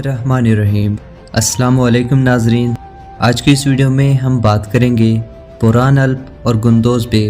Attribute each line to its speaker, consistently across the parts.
Speaker 1: बिस्मिल्लाहिर्रहमानिर्रहीम। अस्सलामुअलैकुम नाजरीन, आज की इस वीडियो में हम बात करेंगे बुरहान अल्प और गुंदोज बे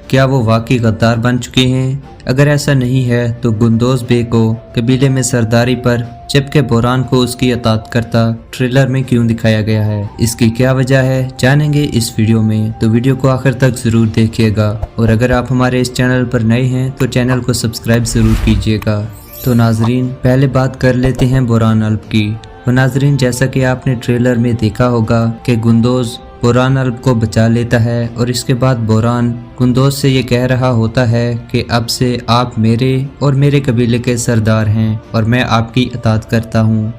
Speaker 1: क्या वो वाकई गद्दार बन चुके हैं। अगर ऐसा नहीं है तो गुंदोज बे को कबीले में सरदारी पर जबकि बुरहान को उसकी अतात करता ट्रेलर में क्यों दिखाया गया है, इसकी क्या वजह है, जानेंगे इस वीडियो में। तो वीडियो को आखिर तक जरूर देखिएगा और अगर आप हमारे इस चैनल पर नए हैं तो चैनल को सब्सक्राइब जरूर कीजिएगा। तो नाजरीन पहले बात कर लेते हैं बुरहान अल्प की। तो नाजरीन जैसा कि आपने ट्रेलर में देखा होगा कि गुंदोज बुरहान अल्प को बचा लेता है और इसके बाद बुरहान गुंदोज से ये कह रहा होता है कि अब से आप मेरे और मेरे कबीले के सरदार हैं और मैं आपकी अतात करता हूँ।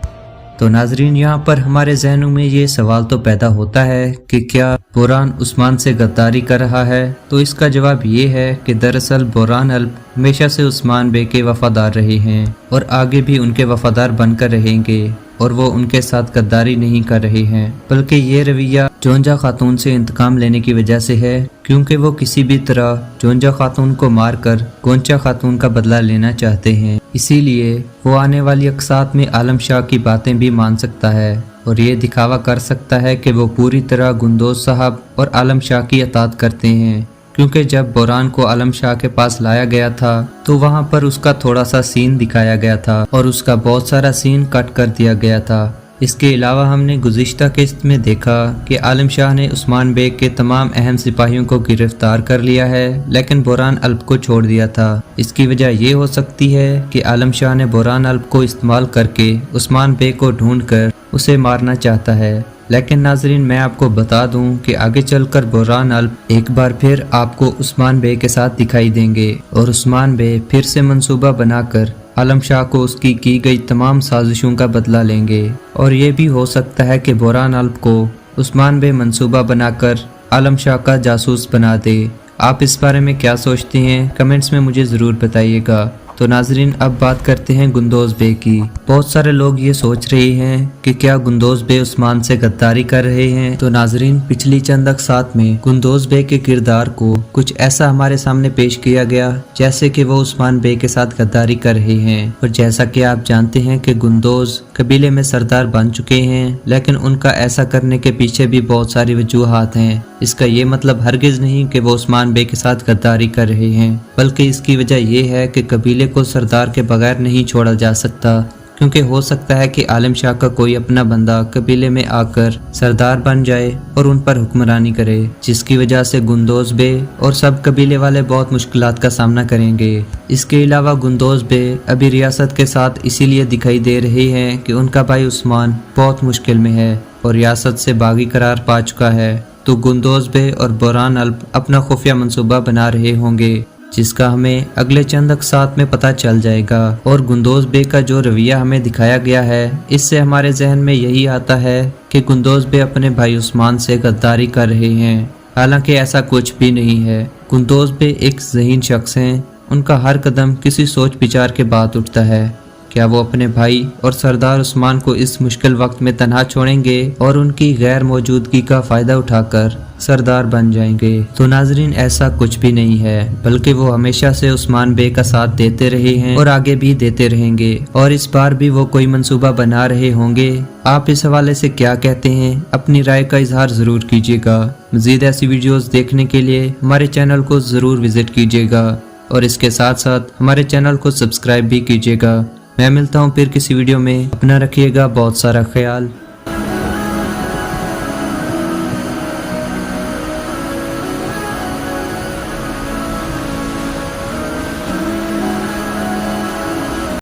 Speaker 1: तो नाजरीन यहाँ पर हमारे जहनों में ये सवाल तो पैदा होता है कि क्या बुरहान उस्मान से गद्दारी कर रहा है। तो इसका जवाब ये है कि दरअसल बुरहान अल्प हमेशा से उस्मान बे के वफादार रहे हैं और आगे भी उनके वफादार बनकर रहेंगे और वो उनके साथ गद्दारी नहीं कर रहे हैं, बल्कि ये रवैया जोंजा खातून से इंतकाम लेने की वजह से है, क्योंकि वो किसी भी तरह जोंजा खातून को मारकर गोंचा खातून का बदला लेना चाहते हैं। इसीलिए वो आने वाली अक़सात में आलम शाह की बातें भी मान सकता है और ये दिखावा कर सकता है कि वो पूरी तरह गुंदोज साहब और आलम शाह की अतात करते हैं। क्योंकि जब बुरहान को आलम शाह के पास लाया गया था तो वहाँ पर उसका थोड़ा सा सीन दिखाया गया था और उसका बहुत सारा सीन कट कर दिया गया था। इसके अलावा हमने गुज़िश्ता किस्त में देखा कि आलम शाह ने उस्मान बेग के तमाम अहम सिपाहियों को गिरफ्तार कर लिया है, लेकिन बुरहान अल्प को छोड़ दिया था। इसकी वजह ये हो सकती है कि आलम शाह ने बुरहान अल्प को इस्तेमाल करके उस्मान बेग को ढूंढकर उसे मारना चाहता है। लेकिन नाजरीन मैं आपको बता दूं कि आगे चलकर बुरहान अल्प एक बार फिर आपको उस्मान बे के साथ दिखाई देंगे और उस्मान बे फिर से मंसूबा बनाकर आलम शाह को उसकी की गई तमाम साजिशों का बदला लेंगे। और ये भी हो सकता है कि बुरहान अल्प को उस्मान बे मंसूबा बनाकर आलम शाह का जासूस बना दे। आप इस बारे में क्या सोचते हैं, कमेंट्स में मुझे ज़रूर बताइएगा। तो नाजरीन अब बात करते हैं गुंदोज बे की। बहुत सारे लोग ये सोच रहे हैं कि क्या गुंदोज बे उस्मान से गद्दारी कर रहे हैं। तो नाजरीन पिछली चंद अक़सात में गुंदोज बे के किरदार को कुछ ऐसा हमारे सामने पेश किया गया जैसे कि वो उस्मान बे के साथ गद्दारी कर रहे हैं। और जैसा कि आप जानते हैं कि गुंदोज कबीले में सरदार बन चुके हैं, लेकिन उनका ऐसा करने के पीछे भी बहुत सारी वजूहात हैं। इसका ये मतलब हरगिज नहीं कि वो उस्मान बे के साथ गद्दारी कर रहे हैं, बल्कि इसकी वजह ये है कि कबीले को सरदार के बगैर नहीं छोड़ा जा सकता। क्योंकि हो सकता है कि आलम शाह का कोई अपना बंदा कबीले में आकर सरदार बन जाए और उन पर हुक्मरानी करे, जिसकी वजह से गुंदोज बे और सब कबीले वाले बहुत मुश्किलात का सामना करेंगे। इसके अलावा गुंदोज बे अभी रियासत के साथ इसीलिए दिखाई दे रहे हैं कि उनका भाई उस्मान बहुत मुश्किल में है और रियासत से बागी करार पा चुका है। तो गुंदोज बे और बुरहान अल्प अपना खुफिया मंसूबा बना रहे होंगे, जिसका हमें अगले चंद अक़सात में पता चल जाएगा। और गुंदोज बे का जो रवैया हमें दिखाया गया है, इससे हमारे जहन में यही आता है कि गुंदोज बे अपने भाई उस्मान से गद्दारी कर रहे हैं। हालांकि ऐसा कुछ भी नहीं है। गुंदोज बे एक ज़हीन शख्स हैं, उनका हर कदम किसी सोच विचार के बाद उठता है। क्या वो अपने भाई और सरदार उस्मान को इस मुश्किल वक्त में तन्हा छोड़ेंगे और उनकी गैर मौजूदगी का फ़ायदा उठाकर सरदार बन जाएंगे। तो नाजरीन ऐसा कुछ भी नहीं है, बल्कि वो हमेशा से उस्मान बे का साथ देते रहे हैं और आगे भी देते रहेंगे और इस बार भी वो कोई मंसूबा बना रहे होंगे। आप इस हवाले से क्या कहते हैं, अपनी राय का इजहार ज़रूर कीजिएगा। मज़ीद ऐसी वीडियोज़ देखने के लिए हमारे चैनल को ज़रूर विज़िट कीजिएगा और इसके साथ साथ हमारे चैनल को सब्सक्राइब भी कीजिएगा। मैं मिलता हूँ फिर किसी वीडियो में। अपना रखिएगा बहुत सारा ख्याल।